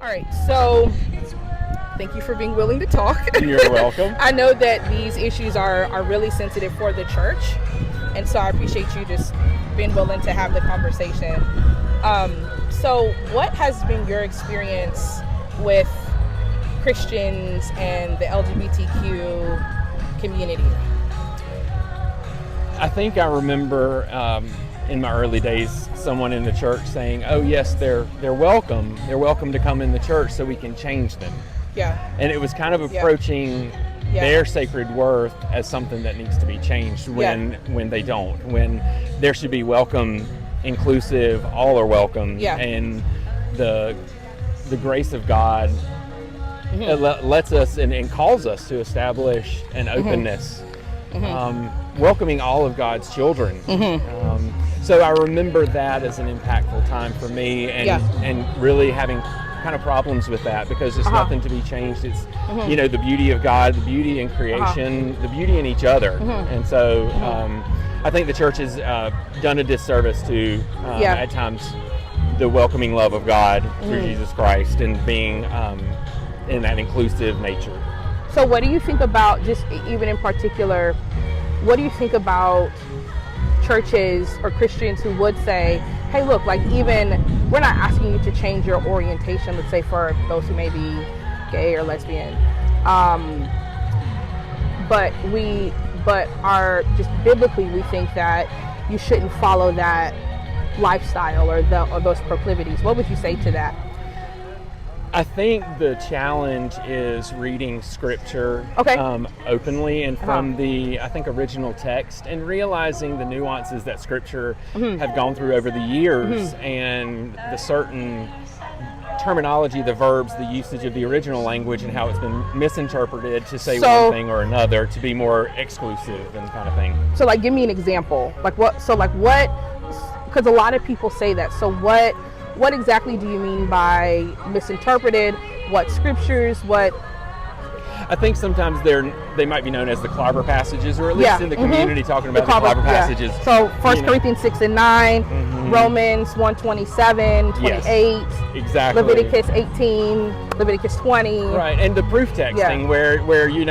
All right, so thank you for being willing to talk. You're welcome. I know that these issues are really sensitive for the church, and so I appreciate you just being willing to have the conversation. So what has been your experience with Christians and the LGBTQ community? I think I remember in my early days someone in the church saying, "Oh yes, they're welcome. They're welcome to come in the church so we can change them." Yeah. And it was kind of approaching their sacred worth as something that needs to be changed when they don't. When there should be welcome, inclusive, all are welcome, and the grace of God lets us and calls us to establish an openness, welcoming all of God's children. So I remember that as an impactful time for me, and really having kind of problems with that, because it's nothing to be changed. It's the beauty of God, the beauty in creation, the beauty in each other. And so I think the church has done a disservice to at times the welcoming love of God through Jesus Christ and being in that inclusive nature. So what do you think about, just even in particular, what do you think about churches or Christians who would say, hey, look, like, even we're not asking you to change your orientation, let's say for those who may be gay or lesbian, but are just biblically, we think that you shouldn't follow that lifestyle or those proclivities. What would you say to that? I think the challenge is reading scripture openly and from the, I think, original text, and realizing the nuances that scripture have gone through over the years, and the certain terminology, the verbs, the usage of the original language, and how it's been misinterpreted to say one thing or another, to be more exclusive and kind of thing. So, like, give me an example. Because a lot of people say that. So what exactly do you mean by misinterpreted? What scriptures? What? I think sometimes they might be known as the clobber passages, or at least in the community talking about the clobber passages. So 1 Corinthians 6 and 9, Romans 1:27, 28, exactly. Leviticus 18, Leviticus 20. Right, and the proof texting where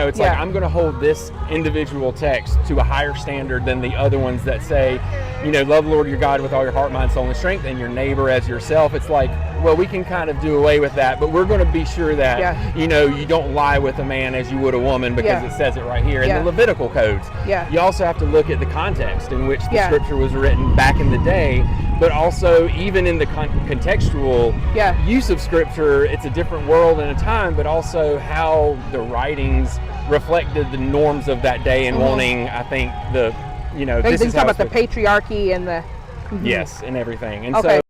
it's like, I'm going to hold this individual text to a higher standard than the other ones that say, love the Lord your God with all your heart, mind, soul, and strength, and your neighbor as yourself. It's like, well, we can kind of do away with that, but we're going to be sure that, you don't lie with a man as you would a woman, because it says it right here in the Levitical codes. You also have to look at the context in which the scripture was written back in the day, but also even in the contextual use of scripture, it's a different world and a time, but also how the writings reflected the norms of that day and wanting, I think, this is how about the patriarchy and the... Yes, and everything. And so